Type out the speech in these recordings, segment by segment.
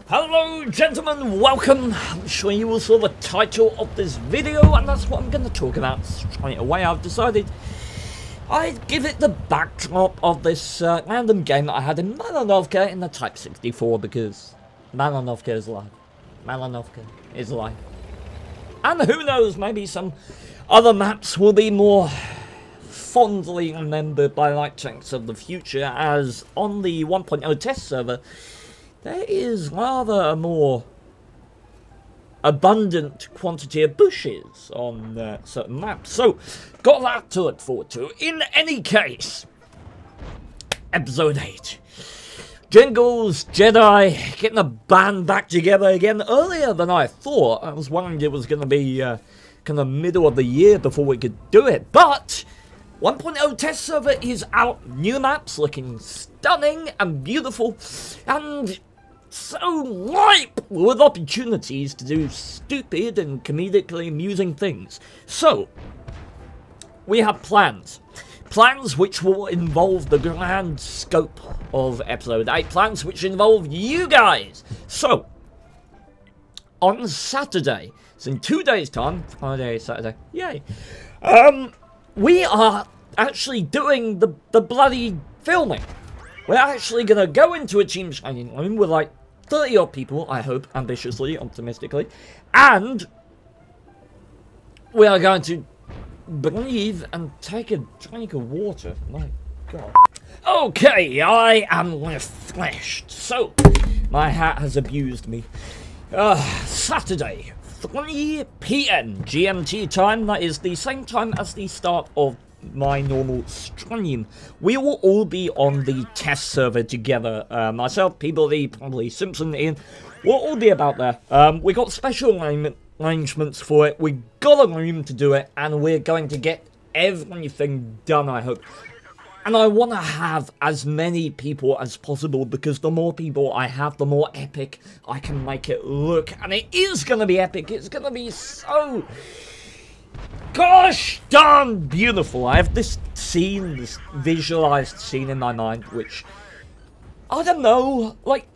Hello gentlemen, welcome. I'm sure you all saw the title of this video and that's what I'm going to talk about straight away. I've decided I'd give it the backdrop of this random game that I had in Malanovka in the Type 64 because Malanovka is alive. Malanovka is alive. And who knows, maybe some other maps will be more fondly remembered by light checks of the future, as on the 1.0 test server there is rather a more abundant quantity of bushes on certain maps. So, got that to look forward to. In any case, Episode 8. Jingles, Jedi, getting the band back together again earlier than I thought. I was wondering it was going to be kind of middle of the year before we could do it. But 1.0 test server is out. New maps looking stunning and beautiful. And so ripe with opportunities to do stupid and comedically amusing things. So, we have plans. Plans which will involve the grand scope of Episode 8. Plans which involve you guys. So, on Saturday, it's in 2 days' time, Friday, Saturday, yay. We are actually doing the bloody filming. We're actually going to go into a team training room with like 30 odd people, I hope, ambitiously, optimistically, and we are going to breathe and take a drink of water. My god. Okay, I am refreshed. So, my hat has abused me. Saturday, 3 PM GMT time. That is the same time as the start of my normal stream. We will all be on the test server together. Myself, Peabody, probably Simpson, Ian. We'll all be about there. We got special arrangements for it. We got a room to do it, and we're going to get everything done, I hope. And I want to have as many people as possible, because the more people I have, the more epic I can make it look. And it is going to be epic. It's going to be so gosh darn beautiful. I have this scene, this visualized scene in my mind, which, I don't know, like,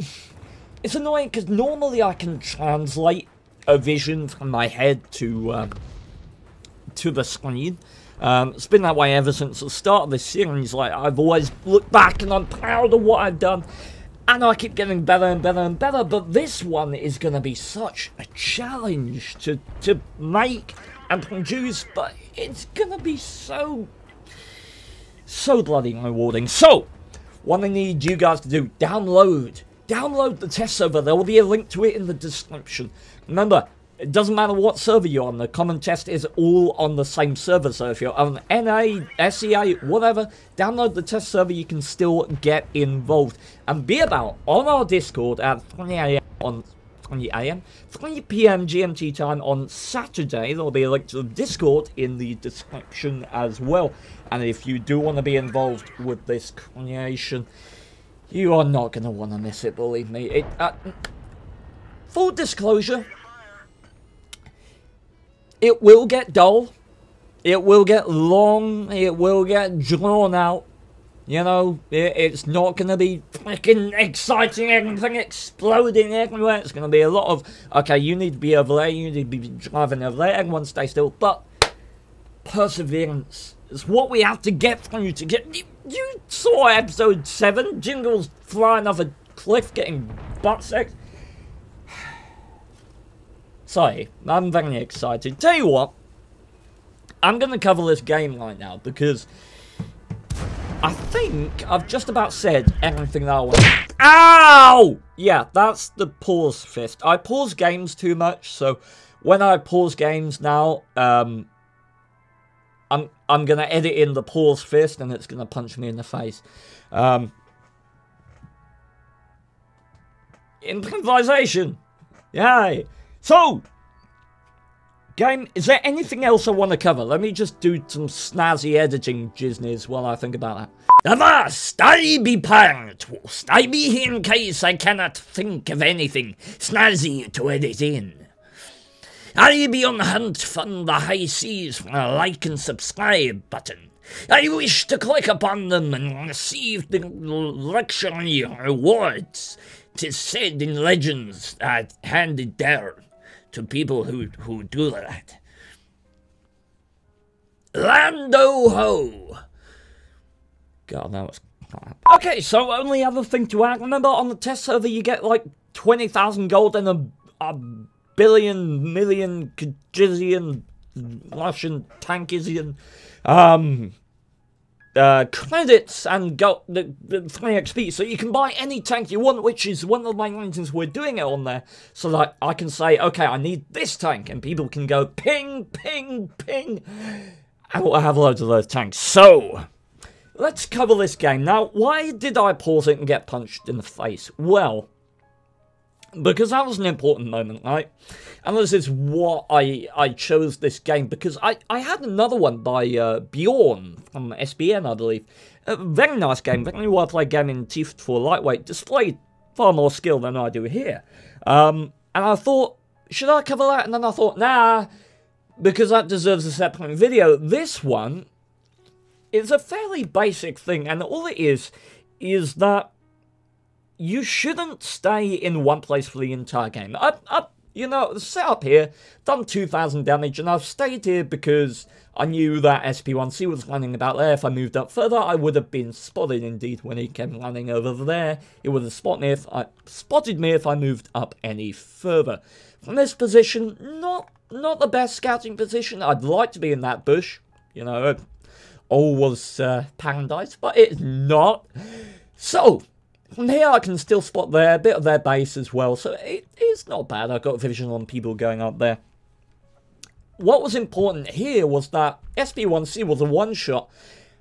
it's annoying because normally I can translate a vision from my head to the screen. It's been that way ever since the start of this series. Like, I've always looked back and I'm proud of what I've done, and I keep getting better and better and better, but this one is going to be such a challenge to make and produce, but it's going to be so bloody rewarding. So, what I need you guys to do, download the test server. There will be a link to it in the description. Remember, it doesn't matter what server you're on, the common test is all on the same server. So if you're on NA, SEA, whatever, download the test server, you can still get involved. And be about on our Discord at 3 AM on 3 PM GMT time on Saturday. There'll be a link to the Discord in the description as well. And if you do want to be involved with this creation, you are not going to want to miss it, believe me. Full disclosure, it will get dull, it will get long, it will get drawn out. You know, it's not going to be freaking exciting, everything exploding everywhere. It's going to be a lot of, okay, you need to be over there, you need to be driving over there, everyone stay still. But perseverance is what we have to get through to get... You saw episode 7, Jingles flying off a cliff, getting butt sex. Sorry, I'm very excited. Tell you what, I'm going to cover this game right now because I think I've just about said everything that I want. Ow! Yeah, that's the pause fist. I pause games too much, so when I pause games now, I'm gonna edit in the pause fist, and it's gonna punch me in the face. Improvisation, yay! So, game, is there anything else I want to cover? Let me just do some snazzy editing jiznies while I think about that. Avast, I be Parentwurst. I be here in case I cannot think of anything snazzy to edit in. I be on the hunt from the high seas for a like and subscribe button. I wish to click upon them and receive the luxury rewards. 'tis said in legends that handed down to people who do that. Lando ho! God, that was crap. Okay, so only other thing to add. Remember, on the test server, you get like 20,000 gold and a billion, million, gajillion, Russian tankizian, credits and got the 3 XP, so you can buy any tank you want, which is one of the main reasons we're doing it on there, so that I can say, okay, I need this tank, and people can go ping, ping, ping, and we'll have loads of those tanks. So, let's cover this game. Now, why did I pause it and get punched in the face? Well, because that was an important moment, right? And this is what I chose this game, because I had another one by Bjorn from SBN, I believe. A very nice game, very well-played game in Tifa 4 Lightweight, displayed far more skill than I do here. And I thought, should I cover that? And then I thought, nah, because that deserves a separate video. This one is a fairly basic thing, and all it is that you shouldn't stay in one place for the entire game. You know, set up here, done 2,000 damage, and I've stayed here because I knew that SP1C was landing about there. If I moved up further, I would have been spotted. Indeed, when he came landing over there, it would have spotted me if I moved up any further. From this position, not the best scouting position. I'd like to be in that bush, you know, all was paradise, but it's not. So, from here I can still spot there, a bit of their base as well, so it is not bad. I've got vision on people going up there. What was important here was that SP1C was a one-shot,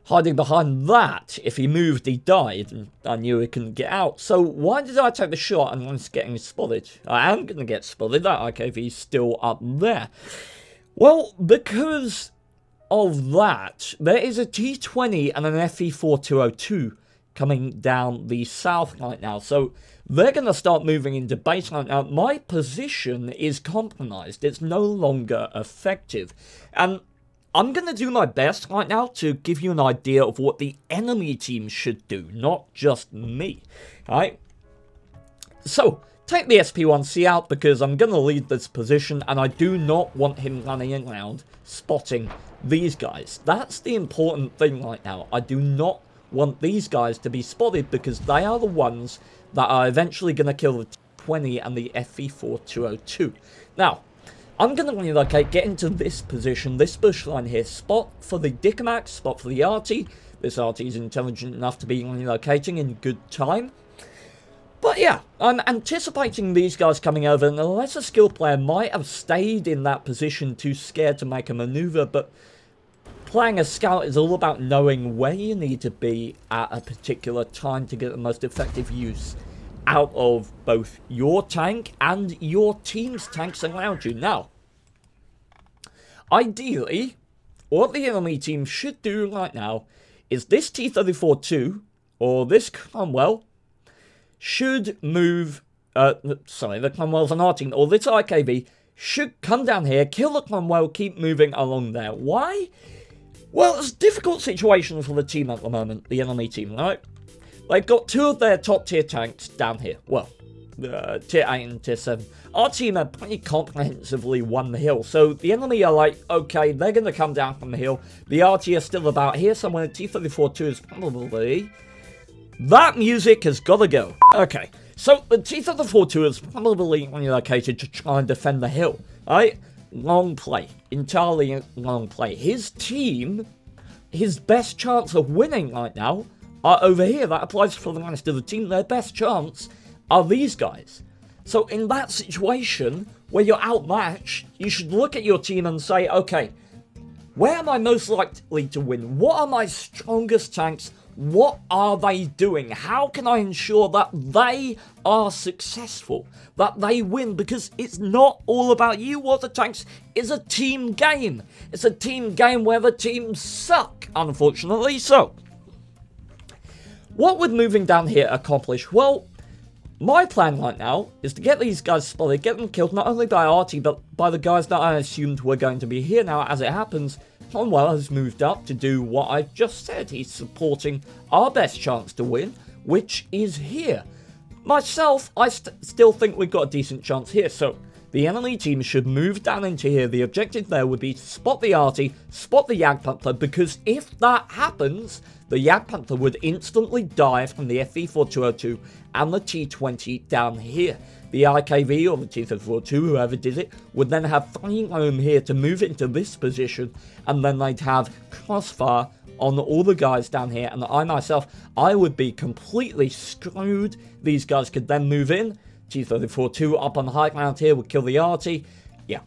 hiding behind that. If he moved, he died, and I knew he couldn't get out. So why did I take the shot and was getting spotted? I am going to get spotted, that IKV's still up there. Well, because of that, there is a T20 and an FE4202 coming down the south right now, so they're going to start moving into base right now. My position is compromised. It's no longer effective, and I'm going to do my best right now to give you an idea of what the enemy team should do, not just me. Alright, so take the SP1C out because I'm going to lead this position, and I do not want him running around spotting these guys. That's the important thing right now. I do not want these guys to be spotted because they are the ones that are eventually going to kill the T20 and the FE4202. Now, I'm going to relocate, get into this position, this bush line here, spot for the Dicamax, spot for the Arty. This Arty is intelligent enough to be relocating in good time. But yeah, I'm anticipating these guys coming over, and a lesser skilled player might have stayed in that position too scared to make a maneuver, but playing a scout is all about knowing where you need to be at a particular time to get the most effective use out of both your tank and your team's tanks around you. Now, ideally, what the enemy team should do right now is this T-34-2, or this Cromwell, should move, sorry, the Cromwell's an R-team, or this IKV should come down here, kill the Cromwell, keep moving along there. Why? Well, it's a difficult situation for the team at the moment, the enemy team, right? They've got 2 of their top tier tanks down here. Well, tier 8 and tier 7. Our team have pretty comprehensively won the hill, so the enemy are like, okay, they're going to come down from the hill. The RT are still about here somewhere. T-34-2 is probably... That music has got to go. Okay, so the T-34-2 is probably relocated to try and defend the hill, right? Long play. Entirely long play. His team, his best chance of winning right now are over here. That applies for the rest of the team. Their best chance are these guys. So in that situation, where you're outmatched, you should look at your team and say, okay, where am I most likely to win? What are my strongest tanks? What are they doing? How can I ensure that they are successful? That they win? Because it's not all about you, Water Tanks. It's a team game. It's a team game where the teams suck, unfortunately. So, what would moving down here accomplish? Well, my plan right now is to get these guys spotted, get them killed, not only by Artie, but by the guys that I assumed were going to be here. Now, as it happens, Cromwell has moved up to do what I've just said. He's supporting our best chance to win, which is here. Myself, I still think we've got a decent chance here. So the enemy team should move down into here. The objective there would be to spot the arty, spot the Jagdpanther, because if that happens, the Jagdpanther would instantly die from the FV4202 and the T20 down here. The IKV or the T-34-2, whoever did it, would then have flying home here to move into this position, and then they'd have crossfire on all the guys down here, and I myself, I would be completely screwed. These guys could then move in. T-34-2 up on the high ground here would kill the arty. Yeah.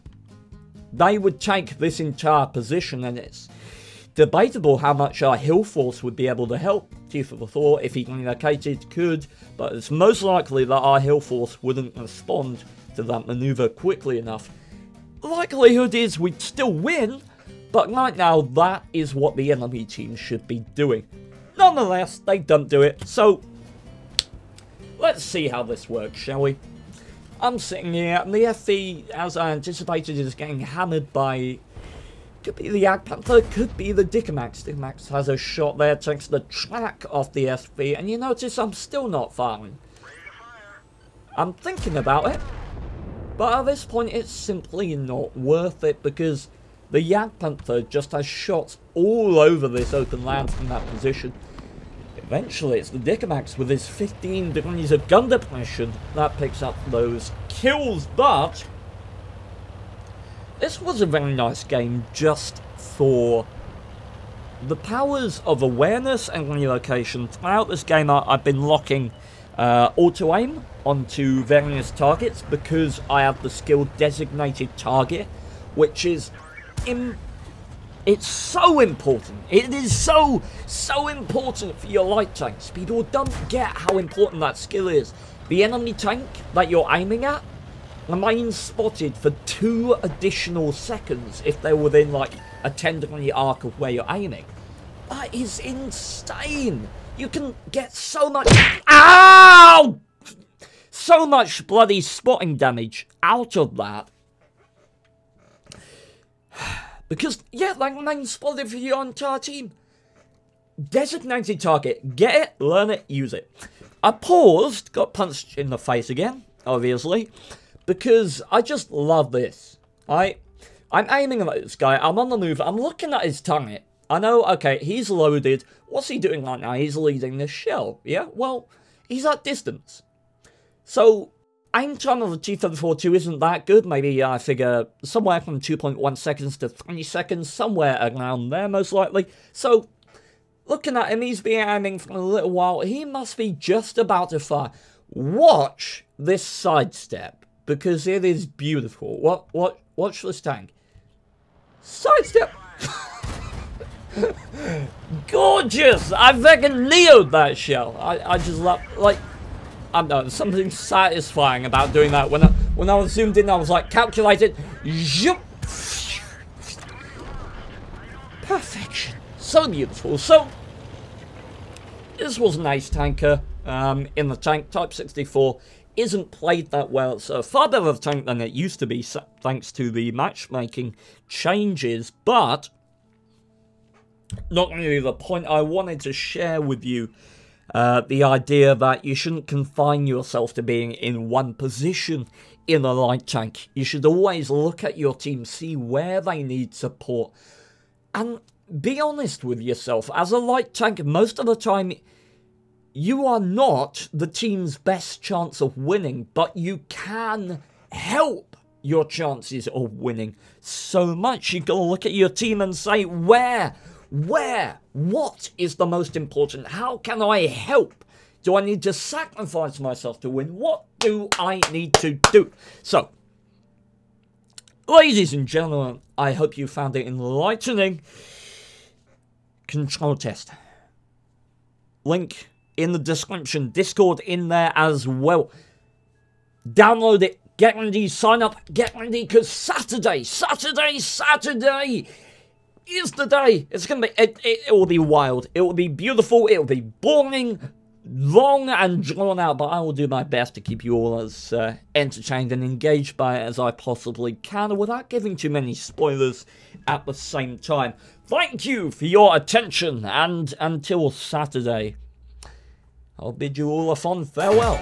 They would take this entire position, and it's debatable how much our hill force would be able to help. T-34, if he relocated, could, but it's most likely that our hill force wouldn't respond to that maneuver quickly enough. Likelihood is we'd still win, but right now that is what the enemy team should be doing. Nonetheless, they don't do it, so let's see how this works, shall we? I'm sitting here, and the FV, as I anticipated, is getting hammered by... Could be the Jagdpanther, could be the Dickomax. Dickomax has a shot there, takes the track off the SV, and you notice I'm still not firing. I'm thinking about it, but at this point it's simply not worth it, because the Jagdpanther just has shots all over this open land from that position. Eventually it's the Dickomax with his 15 degrees of gun depression that picks up those kills, but this was a very nice game just for the powers of awareness and relocation. Throughout this game, I've been locking auto-aim onto various targets because I have the skill designated target, which is... It's so important. It is so important for your light tanks. People don't get how important that skill is. The enemy tank that you're aiming at remains spotted for 2 additional seconds if they're within like a 10-degree arc of where you're aiming. That is insane. You can get so much... Ow! So much bloody spotting damage out of that. Because, yeah, they remain spotted for your entire team. Designated target. Get it, learn it, use it. I paused, got punched in the face again, obviously, because I just love this. I'm aiming at this guy, I'm on the move, I'm looking at his target. I know, okay, he's loaded. What's he doing right now? He's leading this shell, yeah? Well, he's at distance. So, aim time of the T-34-2 isn't that good. Maybe I figure somewhere from 2.1 seconds to 3 seconds, somewhere around there most likely. So, looking at him, he's been aiming for a little while. He must be just about to fire. Watch this sidestep, because it is beautiful. Watch this tank. Sidestep! Gorgeous! I fucking neoed that shell. I just love, like, I don't know, something satisfying about doing that. When I was zoomed in, I was like, calculated. Zoop. Perfection. So beautiful. So, this was an ace tanker in the tank. Type 64 isn't played that well. It's a far better tank than it used to be, thanks to the matchmaking changes. But, not really the point. I wanted to share with you the idea that you shouldn't confine yourself to being in one position in a light tank. You should always look at your team, see where they need support, and be honest with yourself. As a light tank, most of the time, you are not the team's best chance of winning, but you can help your chances of winning so much. You've got to look at your team and say, what is the most important? How can I help? Do I need to sacrifice myself to win? What do I need to do? So, ladies and gentlemen, I hope you found it enlightening. Control test. Link in the description. Discord in there as well. Download it. Get ready. Sign up. Get ready, because Saturday is the day. It's gonna be, it will be wild. It will be beautiful. It will be boring, long and drawn out, but I will do my best to keep you all as entertained and engaged by it as I possibly can, without giving too many spoilers at the same time. Thank you for your attention, and until Saturday, I'll bid you all a fond farewell.